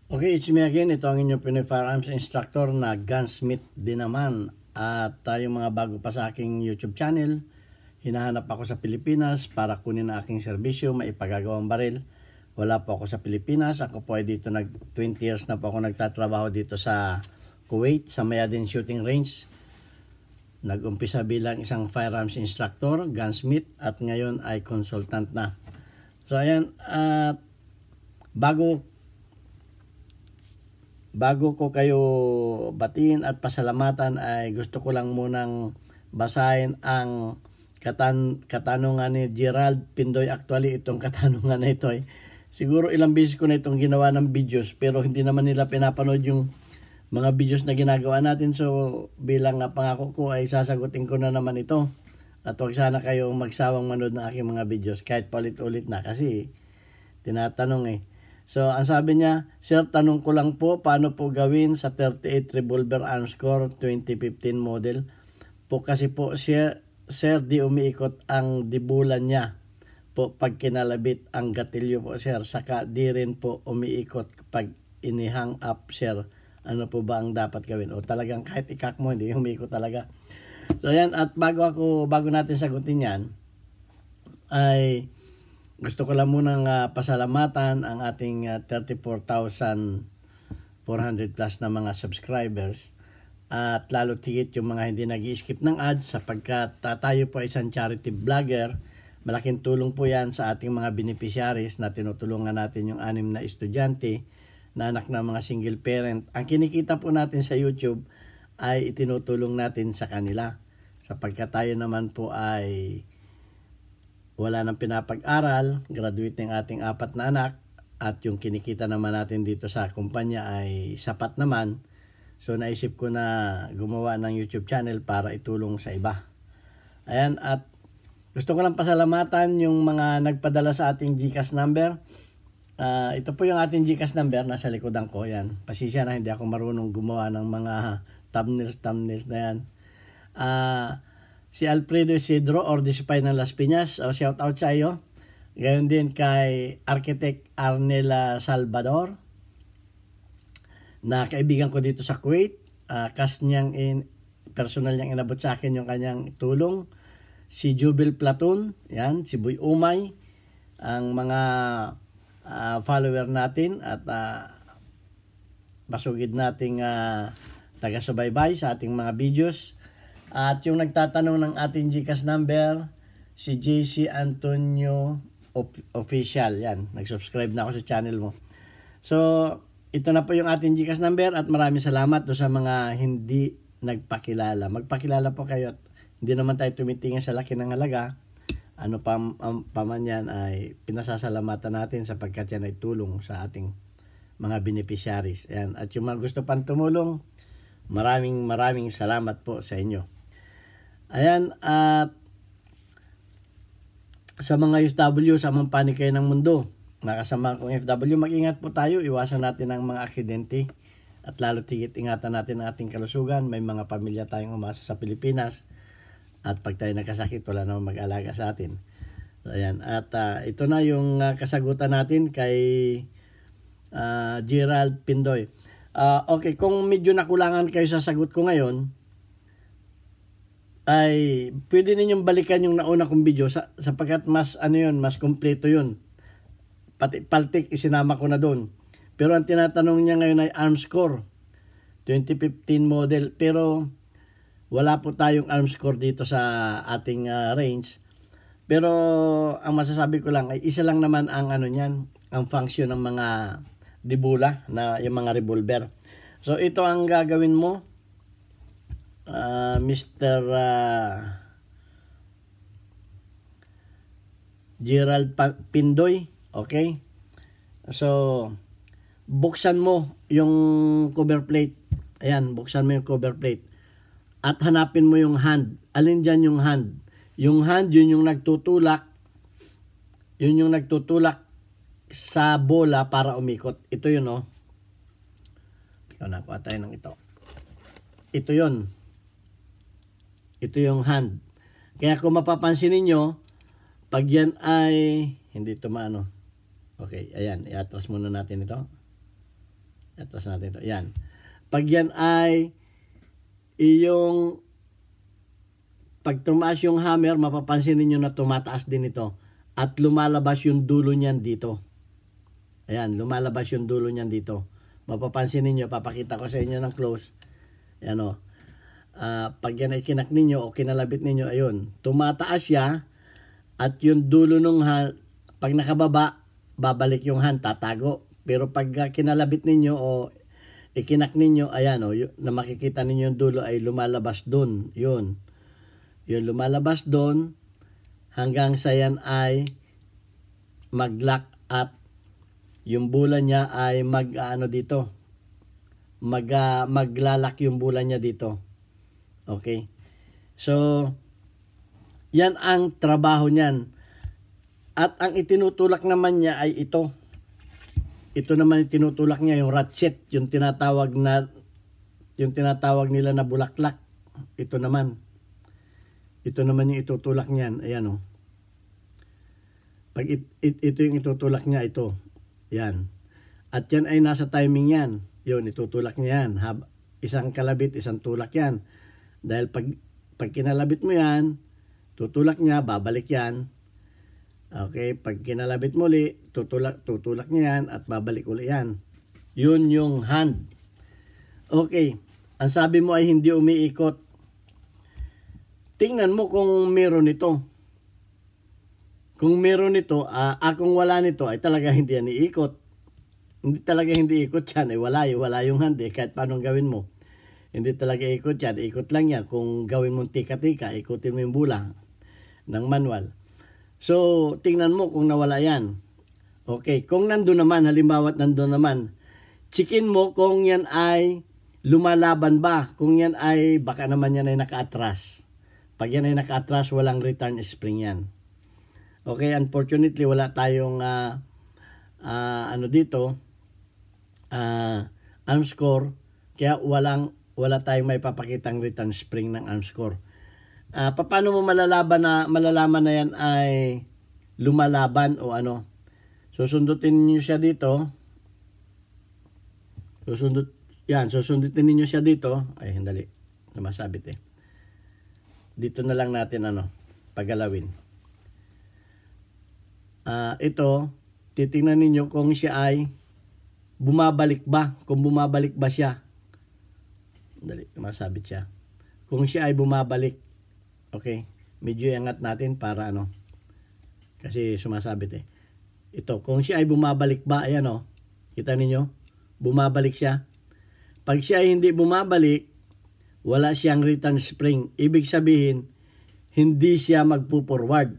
Okay, it's me again. Ito ang inyong Pinoy Firearms Instructor na gunsmith din naman. At tayong mga bago pa sa aking YouTube channel, hinahanap ako sa Pilipinas para kunin ang aking serbisyo, maipagagawang baril. Wala po ako sa Pilipinas. Ako po ay dito 20 years na po ako nagtatrabaho dito sa Kuwait, sa Mayadin Shooting Range. Nag-umpisa bilang isang firearms instructor, gunsmith, at ngayon ay consultant na. So ayan, bago ko kayo batiin at pasalamatan ay gusto ko lang munang basahin ang katanungan ni Gerald Pindoy. Actually, itong katanungan na ito ay siguro ilang beses ko na itong ginawa ng videos, pero hindi naman nila pinapanood yung mga videos na ginagawa natin. So bilang pangako ko ay sasagutin ko na naman ito. At huwag sana kayong magsawang manood ng aking mga videos kahit paulit-ulit na kasi tinatanong eh. So, ang sabi niya, Sir, tanong ko lang po, paano po gawin sa 38 Revolver Armscore 2015 model? Po kasi po, Sir, di umiikot ang dibulan niya po pag kinalabit ang gatilyo po, Sir. Saka di rin po umiikot pag inihang up, Sir. Ano po ba ang dapat gawin? O talagang kahit ikak mo, hindi umiikot talaga. So, yan. At bago natin sagutin yan, ay gusto ko lang munang pasalamatan ang ating 34,400 plus na mga subscribers at lalo tigit yung mga hindi nag-i-skip ng ads sapagkat tayo po ay isang charity vlogger. Malaking tulong po yan sa ating mga beneficiaries na tinutulungan natin yung 6 na estudyante na anak ng mga single parent. Ang kinikita po natin sa YouTube ay itinutulong natin sa kanila sapagkat tayo naman po ay wala nang pinapag-aral, graduate ng ating 4 na anak, at yung kinikita naman natin dito sa kumpanya ay sapat naman. So naisip ko na gumawa ng YouTube channel para itulong sa iba. Ayan, at gusto ko lang pasalamatan yung mga nagpadala sa ating GCash number. Ito po yung ating GCash number, nasa likodan ko. Yan. Pasisya na, hindi ako marunong gumawa ng mga thumbnails na yan. Si Alfredo Isidro or Disipay ng Las Piñas, shout out sa iyo. Gayon din kay Architect Arnela Salvador na kaibigan ko dito sa Kuwait. Personal niyang inabot sa akin yung kanyang tulong. Si Jubil Platon, yan, si Boy Umay, ang mga follower natin at basugid nating taga-subaybay sa ating mga videos. At yung nagtatanong ng ating GCash number, si JC Antonio Official. Yan, nag-subscribe na ako sa channel mo. So, ito na po yung ating GCash number at maraming salamat do sa mga hindi nagpakilala. Magpakilala po kayo at hindi naman tayo tumitingin sa laki ng halaga. Ano pa man yan ay pinasasalamatan natin sapagkat yan ay tulong sa ating mga beneficiaries. Yan. At yung mga gusto pang tumulong, maraming salamat po sa inyo. Ayan, at sa mga FW, sa mga panig kayo ng mundo, nakasama kong FW, mag-ingat po tayo, iwasan natin ang mga aksidente at lalo tigit ingatan natin ang ating kalusugan. May mga pamilya tayong umasa sa Pilipinas at pag tayo nagkasakit, wala namang mag-alaga sa atin. So, ayan, at ito na yung kasagutan natin kay Gerald Pindoy. Okay, kung medyo nakulangan kayo sa sagot ko ngayon, ay pwede ninyong balikan yung nauna kong video sapagkat mas mas kompleto yun. Pati paltik isinama ko na doon. Pero ang tinatanong niya ngayon ay Armscore 2015 model, pero wala po tayong Armscore dito sa ating range. Pero ang masasabi ko lang ay isa lang naman ang niyan, ang function ng mga dibula na yung mga revolver. So ito ang gagawin mo, Mr. Gerald Pindoy. Okay? So buksan mo yung cover plate. Ayan, buksan mo yung cover plate. At hanapin mo yung hand. Alin dyan yung hand? Yung hand, yun yung nagtutulak. Yun yung nagtutulak sa bola para umikot. Ito yun, oh. Ikaw na, kuha tayo ng ito. Ito yun. Ito yung hand. Kaya kung mapapansin ninyo, pag yan ay, hindi ito maano. Okay, ayan, i-atras muna natin ito. Ito sa natin ito. Yan. Pag yan ay iyong pag tumaas yung hammer, mapapansin niyo na tumataas din ito. At lumalabas yung dulo niyan dito. Ayan, lumalabas yung dulo niyan dito. Mapapansin niyo, papakita ko sa inyo ng close. Ayan o. Pag yan ay kinak ninyo o kinalabit ninyo, ayun, tumataas siya at yung dulo ng hand, pag nakababa, babalik yung hand, tatago. Pero pag kinalabit ninyo o ikinak ninyo, ayan o, na makikita ninyo yung dulo ay lumalabas doon. Yun. Yung lumalabas doon hanggang sa yan ay mag-lock at yung bula niya ay dito. Maglalak yung bula niya dito. Okay? So, yan ang trabaho niyan. At ang itinutulak naman niya ay ito. Ito naman itinutulak niya yung ratchet, yung tinatawag nila na bulaklak. Ito naman yung itutulak niyan. Ayan o. Pag ito yung itutulak niya, ito. Yan. At yan ay nasa timing yan. Yun, itutulak niya yan. Isang kalabit, isang tulak yan. Dahil pag kinalabit mo yan, tutulak niya, babalik yan. Okay, pag kinalabit mo ulit, tutulak niya yan at babalik ulit yan. Yun yung hand. Okay, ang sabi mo ay hindi umiikot. Tingnan mo kung meron ito. Kung meron ito, kung wala nito, ay talaga hindi yan iikot. Hindi talaga hindi ikot yan. Wala yung hand kahit paano gawin mo. Hindi talaga ikot yan. Ikot lang yan. Kung gawin mong tika-tika, ikutin mo yung bula ng manual. So, tingnan mo kung nawala yan. Okay, kung nandun naman, halimbawa nandun naman, checkin mo kung yan ay lumalaban ba. Kung yan ay, baka naman yan ay naka-atras. Pag yan ay naka-atras, walang return spring yan. Okay, unfortunately, wala tayong dito, arm score, kaya wala tayong may papakitang return spring ng arm score. Paano mo malalaman na yan ay lumalaban o ano? Susundutin niyo siya dito. Susundutin niyo siya dito. Ay, hindi. Masabit eh. Dito na lang natin pagalawin. Ito, titingnan ninyo kung siya ay bumabalik ba. Kung bumabalik ba siya. Dali, masabit siya. Kung siya ay bumabalik. Okay, medyo iangat natin para kasi sumasabit eh. Ito, kung siya ay bumabalik ba, ayan kita ninyo, bumabalik siya. Pag siya ay hindi bumabalik, wala siyang return spring. Ibig sabihin, hindi siya magpo-forward.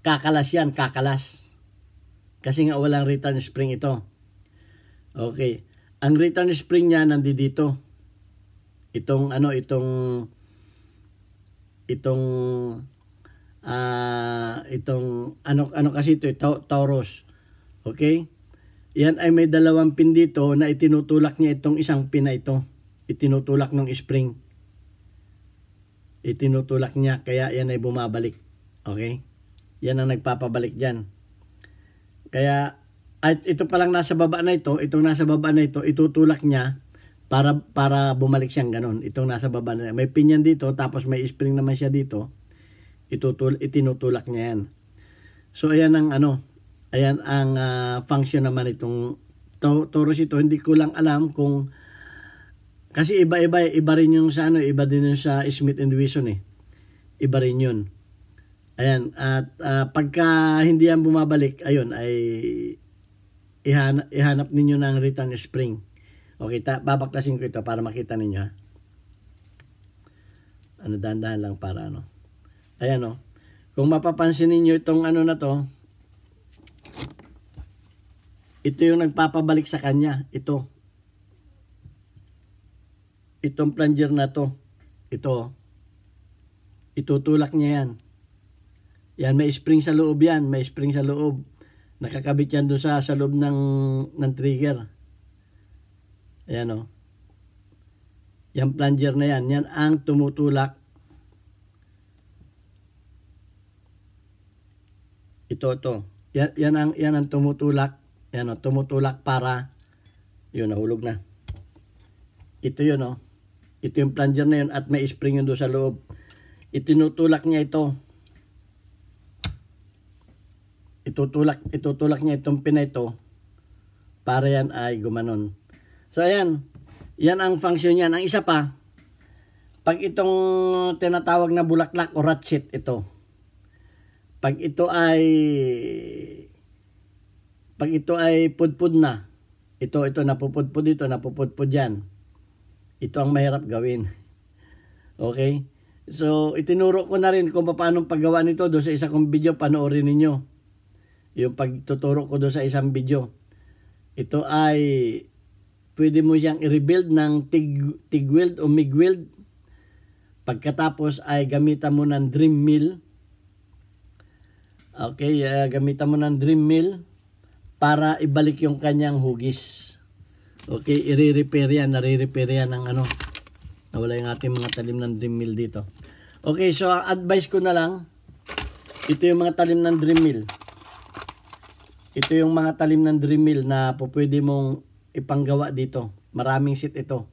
Kakalas yan, kakalas. Kasi nga walang return spring ito. Okay, ang return spring niya nandito. Itong kasi ito, Taurus. Okay? Yan ay may dalawang pin dito na itinutulak niya itong isang pin na ito. Itinutulak ng spring. Itinutulak niya, kaya yan ay bumabalik. Okay? Yan ang nagpapabalik dyan. Kaya, at ito palang nasa baba na ito, itong nasa baba na ito, itutulak niya para bumalik siyang ganon. Itong nasa baba na, may pin yan dito, tapos may spring naman siya dito. Itinutulak niya yan. So ayan ang function naman itong Taurus ito. Hindi ko lang alam kung kasi iba rin yung sa iba din yung sa Smith & Wesson eh. Iba rin yun. Ayan, at pagka hindi yan bumabalik, ayun ay ihanap ninyo ng return spring. Okay, babaklasin ko ito para makita ninyo ha. Dahan-dahan lang para Ayan kung mapapansin ninyo itong na to, ito yung nagpapabalik sa kanya. Itong plunger na to. Itutulak niya yan. Yan, may spring sa loob yan. May spring sa loob. Nakakabit yan doon sa loob ng trigger. Ayan Yan plunger na yan. Yan ang tumutulak. Ito. Yan ang tumutulak. Yan tumutulak para Yun, nahulog na. Ito yun, oh. Ito yung plunger na yun at may spring yun doon sa loob. Itinutulak niya ito. Itutulak niya itong pin na ito para yan ay gumanon. So, ayan. Yan ang function yan. Ang isa pa, pag itong tinatawag na bulaklak o ratchet, ito. Pag ito ay pudpud na, ito napupudpud dito, napupudpud yan. Ito ang mahirap gawin. Okay? So, itinuro ko na rin kung paano paggawa nito doon sa isa kong video, panoorin ninyo. Yung pagtuturo ko doon sa isang video. Ito ay pwede mo siyang i-rebuild ng TIG weld o MIG weld. Pagkatapos ay gamitan mo ng dream mill. Okay, gamitan mo ng dream mill para ibalik yung kanyang hugis. Okay, i-repair yan, nare-repair yan ng ano. Nawala yung ating mga talim ng dream mill dito. Okay, so ang advice ko na lang, ito yung mga talim ng dream mill. Ito yung mga talim ng dream mill na pwede mong ipanggawa dito. Maraming seat ito.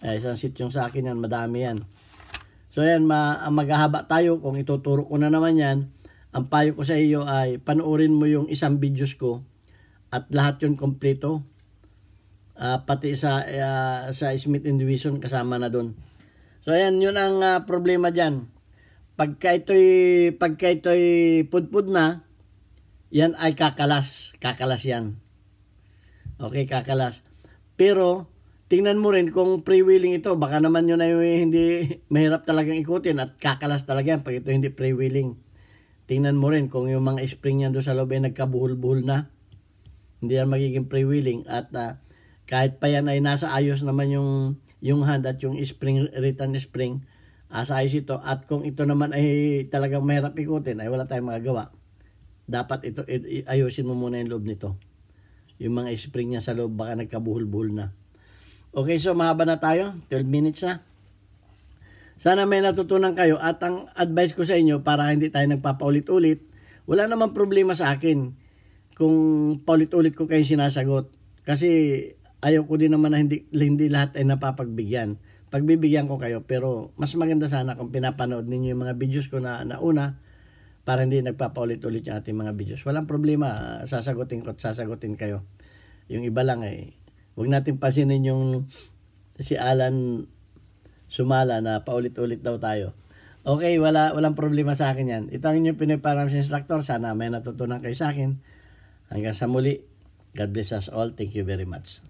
Isang seat yung sa akin yan, madami yan. So yan, maghahaba tayo kung ituturo ko na naman yan. Ang payo ko sa iyo ay panoorin mo yung isang videos ko at lahat yun kompleto. Pati sa Smith & Wesson kasama na doon. So ayan, yun ang problema dyan. Pagka ito'y pudpud na, yan ay kakalas. Kakalas yan. Okay, kakalas. Pero, tingnan mo rin kung pre-wheeling ito. Baka naman yun ay hindi mahirap talagang ikutin at kakalas talaga yan pag ito hindi pre-wheeling. Tingnan mo rin kung yung mga spring yan doon sa loob ay nagkabuhol-buhol na. Hindi yan magiging pre-wheeling. At kahit pa yan ay nasa ayos naman yung hand at yung spring, return spring, sa ayos ito. At kung ito naman ay talagang mahirap ikutin, ay wala tayong magagawa. Dapat ito ayusin mo muna yung loob nito. Yung mga spring niya sa loob baka nagkabuhol-buhol na. Okay, so mahaba na tayo. 12 minutes na. Sana may natutunan kayo at ang advice ko sa inyo para hindi tayo nagpapaulit-ulit, wala namang problema sa akin kung paulit-ulit ko kayong sinasagot. Kasi ayaw ko din naman na hindi lahat ay napapagbigyan. Pagbibigyan ko kayo, pero mas maganda sana kung pinapanood ninyo yung mga videos ko na nauna para hindi nagpapaulit-ulit yung ating mga videos. Walang problema, sasagutin ko at sasagutin kayo. Yung iba lang huwag natin pasinin yung si Alan Sumala na paulit-ulit daw tayo. Okay, walang problema sa akin yan. Ito ang inyong Pinoy Instructor. Sana may natutunan kayo sa akin. Hanggang sa muli, God bless us all. Thank you very much.